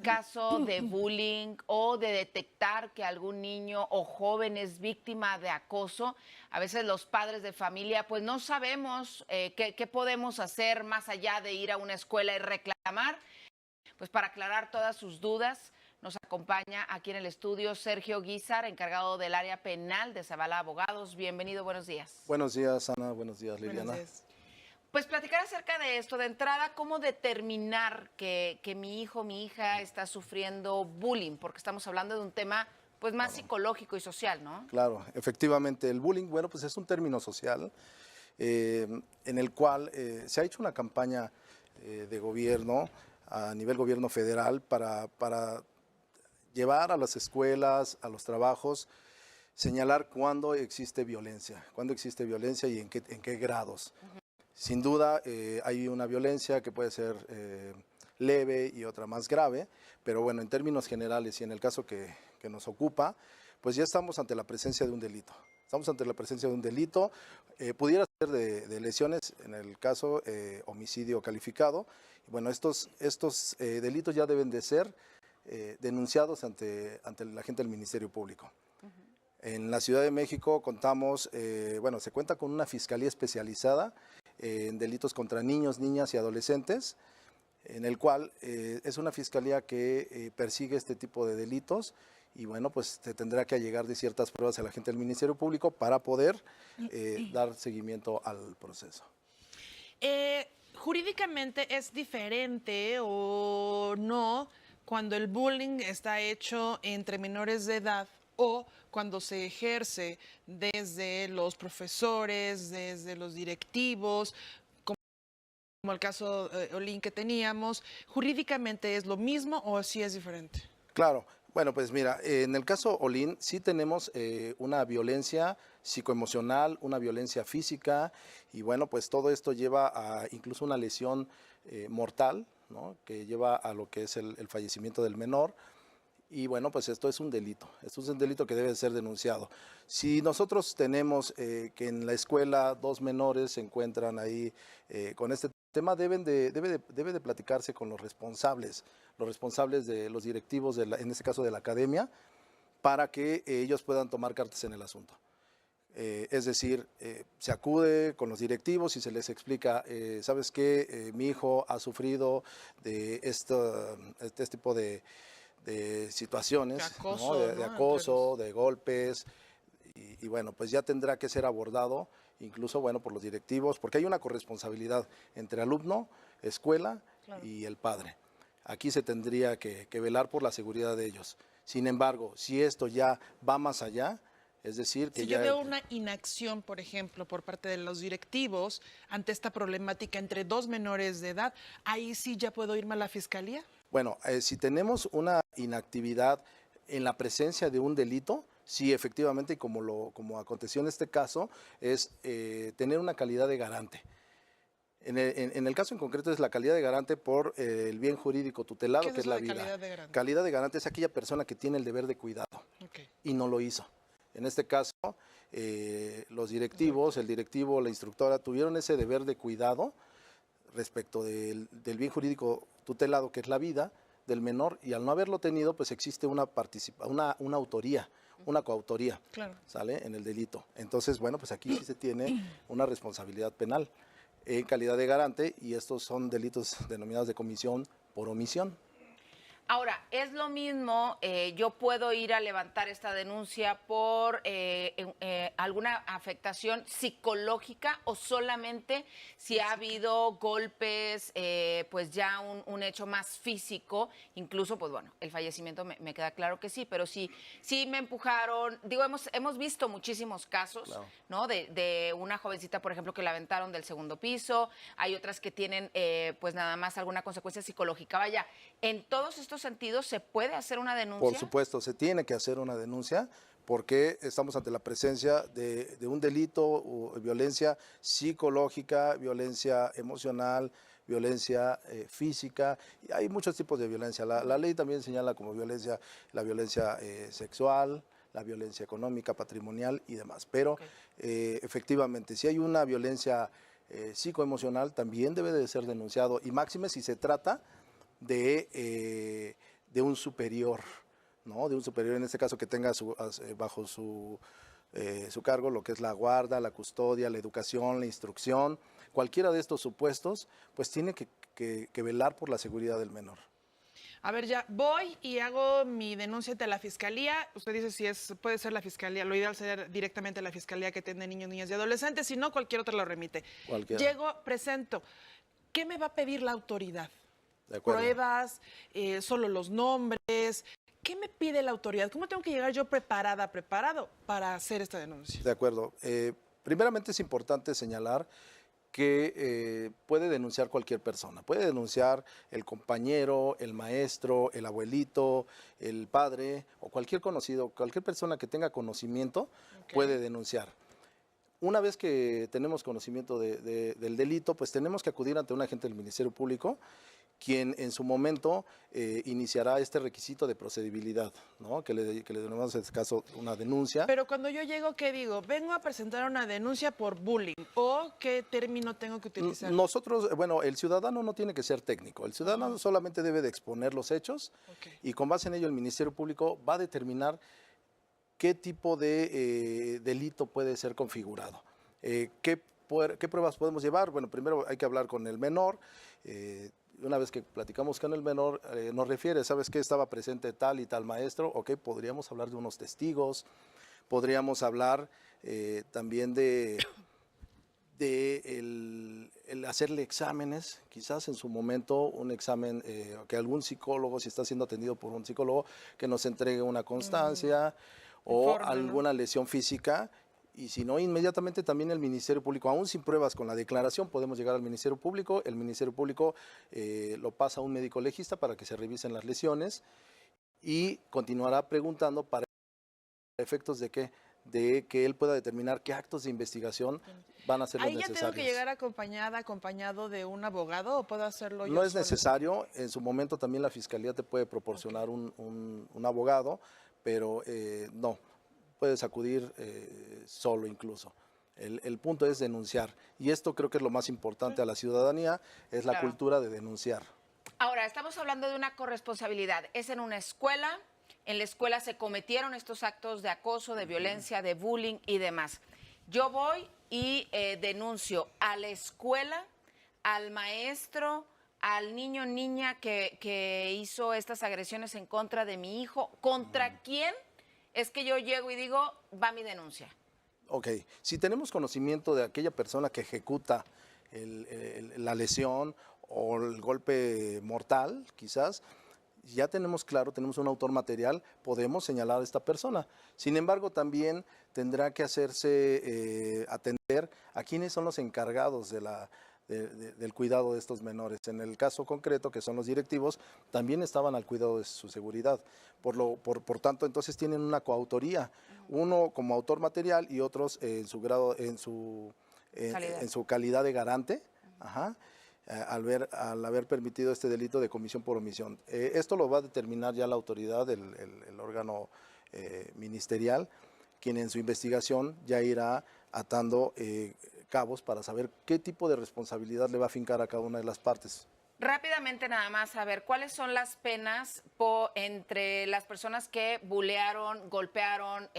caso de bullying o de detectar que algún niño o joven es víctima de acoso, a veces los padres de familia pues no sabemos qué podemos hacer más allá de ir a una escuela y reclamar. Pues para aclarar todas sus dudas, nos acompaña aquí en el estudio Sergio Guízar, encargado del área penal de Zavala Abogados. Bienvenido, buenos días. Buenos días, Ana. Buenos días, Liliana. Buenos días. Pues platicar acerca de esto, de entrada, cómo determinar que mi hijo, mi hija está sufriendo bullying, porque estamos hablando de un tema pues más psicológico y social, ¿no? Claro, efectivamente, el bullying, bueno, pues es un término social en el cual se ha hecho una campaña de gobierno a nivel gobierno federal para llevar a las escuelas, a los trabajos, señalar cuándo existe violencia y en qué grados. Sin duda hay una violencia que puede ser leve y otra más grave, pero bueno, en términos generales y en el caso que nos ocupa, pues ya estamos ante la presencia de un delito. Estamos ante la presencia de un delito, pudiera ser de lesiones, en el caso homicidio calificado. Y bueno, estos delitos ya deben de ser denunciados ante la gente del Ministerio Público. En la Ciudad de México contamos, bueno, se cuenta con una fiscalía especializada en delitos contra niños, niñas y adolescentes, en el cual es una fiscalía que persigue este tipo de delitos y bueno, pues se tendrá que allegar de ciertas pruebas a la gente del Ministerio Público para poder dar seguimiento al proceso. ¿Jurídicamente es diferente o no cuando el bullying está hecho entre menores de edad o cuando se ejerce desde los profesores, desde los directivos, como el caso Olin que teníamos? ¿Jurídicamente es lo mismo o sí es diferente? Claro, bueno, pues mira, en el caso Olin sí tenemos una violencia psicoemocional, una violencia física y bueno, pues todo esto lleva a incluso una lesión mortal, ¿no? Que lleva a lo que es el fallecimiento del menor. Y bueno, pues esto es un delito que debe ser denunciado. Si nosotros tenemos que en la escuela dos menores se encuentran ahí con este tema, debe de platicarse con los responsables de los directivos, en este caso de la academia, para que ellos puedan tomar cartas en el asunto. Es decir, se acude con los directivos y se les explica, ¿sabes qué? Mi hijo ha sufrido de este tipo de situaciones, De acoso, ¿no? De ¿no? acoso, de golpes, y bueno, pues ya tendrá que ser abordado, incluso, bueno, por los directivos, porque hay una corresponsabilidad entre alumno, escuela y el padre. Aquí se tendría que velar por la seguridad de ellos. Sin embargo, si esto ya va más allá, es decir, que si ya... yo veo una inacción, por ejemplo, por parte de los directivos ante esta problemática entre dos menores de edad, ¿ahí sí ya puedo irme a la fiscalía? Bueno, si tenemos una inactividad en la presencia de un delito, sí, efectivamente, y como aconteció en este caso, es tener una calidad de garante. En el caso en concreto es la calidad de garante por el bien jurídico tutelado, que es la vida. Calidad de garante? Calidad de garante es aquella persona que tiene el deber de cuidado y no lo hizo. En este caso, los directivos, el directivo, la instructora, tuvieron ese deber de cuidado respecto del bien jurídico tutelado, que es la vida del menor, y al no haberlo tenido, pues existe una autoría, una coautoría, ¿sale? En el delito. Entonces, bueno, pues aquí sí se tiene una responsabilidad penal en calidad de garante, y estos son delitos denominados de comisión por omisión. Ahora, es lo mismo, yo puedo ir a levantar esta denuncia por alguna afectación psicológica o solamente si ha habido golpes, pues ya un hecho más físico, incluso, pues bueno, el fallecimiento me queda claro que sí, pero sí me empujaron, digo, hemos visto muchísimos casos, ¿no? De una jovencita, por ejemplo, que la aventaron del segundo piso, hay otras que tienen, pues nada más alguna consecuencia psicológica. Vaya, en todos estos sentidos, ¿se puede hacer una denuncia? Por supuesto, se tiene que hacer una denuncia porque estamos ante la presencia de un delito o violencia psicológica, violencia emocional, violencia física. Y hay muchos tipos de violencia. La ley también señala como violencia la violencia sexual, la violencia económica, patrimonial y demás. Pero efectivamente, si hay una violencia psicoemocional, también debe de ser denunciado, y máxime si se trata de un superior, ¿no? De un superior, en este caso, que tenga bajo su cargo lo que es la guarda, la custodia, la educación, la instrucción. Cualquiera de estos supuestos, pues tiene que velar por la seguridad del menor. A ver, ya voy y hago mi denuncia ante la fiscalía. Usted dice si puede ser la fiscalía, lo ideal sería directamente la fiscalía que atiende niños, niñas y adolescentes, si no, cualquier otra lo remite. Cualquiera. Llego, presento. ¿Qué me va a pedir la autoridad? De acuerdo. Pruebas, solo los nombres. ¿Qué me pide la autoridad? ¿Cómo tengo que llegar yo preparado para hacer esta denuncia? De acuerdo. Primeramente es importante señalar que puede denunciar cualquier persona. Puede denunciar el compañero, el maestro, el abuelito, el padre o cualquier conocido, cualquier persona que tenga conocimiento puede denunciar. Una vez que tenemos conocimiento del delito, pues tenemos que acudir ante un agente del Ministerio Público, quien en su momento iniciará este requisito de procedibilidad, ¿no? que le denominamos en este caso una denuncia. Pero cuando yo llego, ¿qué digo? Vengo a presentar una denuncia por bullying, ¿o qué término tengo que utilizar? Nosotros, bueno, el ciudadano no tiene que ser técnico, el ciudadano solamente debe de exponer los hechos y con base en ello el Ministerio Público va a determinar qué tipo de delito puede ser configurado. ¿Qué pruebas podemos llevar? Bueno, primero hay que hablar con el menor. Una vez que platicamos con el menor, nos refiere, ¿sabes qué? Estaba presente tal y tal maestro. Ok, podríamos hablar de unos testigos. Podríamos hablar también de el hacerle exámenes, quizás en su momento un examen que algún psicólogo, si está siendo atendido por un psicólogo, que nos entregue una constancia o Informe, ¿no? alguna lesión física. Y si no, inmediatamente también el Ministerio Público, aún sin pruebas con la declaración, podemos llegar al Ministerio Público. El Ministerio Público lo pasa a un médico legista para que se revisen las lesiones y continuará preguntando para efectos de que él pueda determinar qué actos de investigación van a ser los ¿Ahí ya necesarios. tengo que llegar acompañado de un abogado o puedo hacerlo yo No es sola? necesario, en su momento también la Fiscalía te puede proporcionar un abogado, pero no, puedes acudir solo incluso. El punto es denunciar y esto creo que es lo más importante a la ciudadanía, es la Claro. cultura de denunciar. Ahora, estamos hablando de una corresponsabilidad. Es en una escuela, en la escuela se cometieron estos actos de acoso, de violencia, de bullying y demás. Yo voy y denuncio a la escuela, al maestro, al niño o niña que hizo estas agresiones en contra de mi hijo. ¿Contra quién es que yo llego y digo, va mi denuncia? Ok, si tenemos conocimiento de aquella persona que ejecuta la lesión o el golpe mortal, quizás, ya tenemos claro, tenemos un autor material, podemos señalar a esta persona. Sin embargo, también tendrá que hacerse atender a quiénes son los encargados del cuidado de estos menores. En el caso concreto, que son los directivos, también estaban al cuidado de su seguridad. Por tanto, entonces tienen una coautoría, uno como autor material y otros en su grado, en su calidad de garante. Ajá. Al haber permitido este delito de comisión por omisión. Esto lo va a determinar ya la autoridad, el órgano ministerial, quien en su investigación ya irá atando cabos para saber qué tipo de responsabilidad le va a fincar a cada una de las partes. Rápidamente nada más, a ver, ¿cuáles son las penas entre las personas que bulearon, golpearon,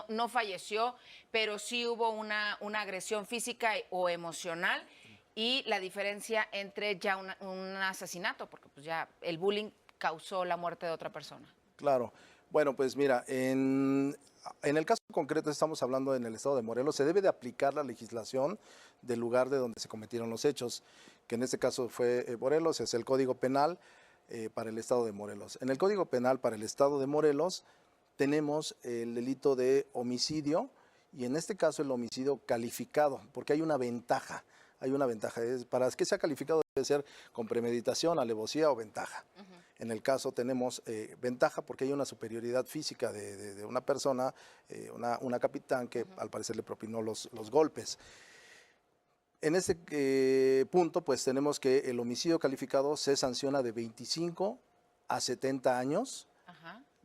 no falleció, pero sí hubo una agresión física o emocional? Y la diferencia entre ya un asesinato, porque pues ya el bullying causó la muerte de otra persona. Claro. Bueno, pues mira, en el caso concreto estamos hablando en el estado de Morelos, se debe de aplicar la legislación del lugar de donde se cometieron los hechos, que en este caso fue Morelos, es el Código Penal para el estado de Morelos. En el Código Penal para el estado de Morelos tenemos el delito de homicidio y en este caso el homicidio calificado, porque hay una ventaja. Hay una ventaja, para que sea calificado debe ser con premeditación, alevosía o ventaja. En el caso tenemos ventaja porque hay una superioridad física de una persona, una capitán que al parecer le propinó los golpes. En este punto pues tenemos que el homicidio calificado se sanciona de 25 a 70 años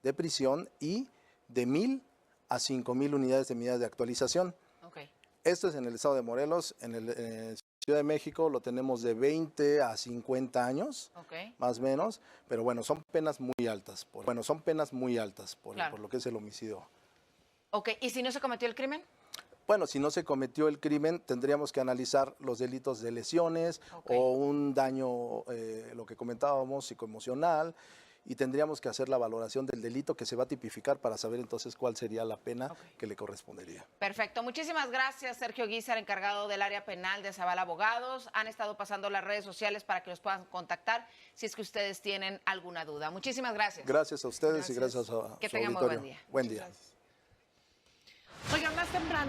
de prisión y de 1,000 a 5,000 unidades de medidas de actualización. Okay. Esto es en el estado de Morelos, en el Ciudad Ciudad de México lo tenemos de 20 a 50 años, Ok. más o menos, pero bueno, son penas muy altas, Claro. por lo que es el homicidio. Ok, ¿y si no se cometió el crimen? Bueno, si no se cometió el crimen, tendríamos que analizar los delitos de lesiones Ok. o un daño, lo que comentábamos, psicoemocional, y tendríamos que hacer la valoración del delito que se va a tipificar para saber entonces cuál sería la pena Ok. que le correspondería. Perfecto. Muchísimas gracias, Sergio Guízar, encargado del área penal de Zavala Abogados. Han estado pasando las redes sociales para que los puedan contactar si es que ustedes tienen alguna duda. Muchísimas gracias. Gracias a ustedes y Gracias. gracias a Que su tengan muy auditorio. buen día. Buen día. Oigan, más temprano.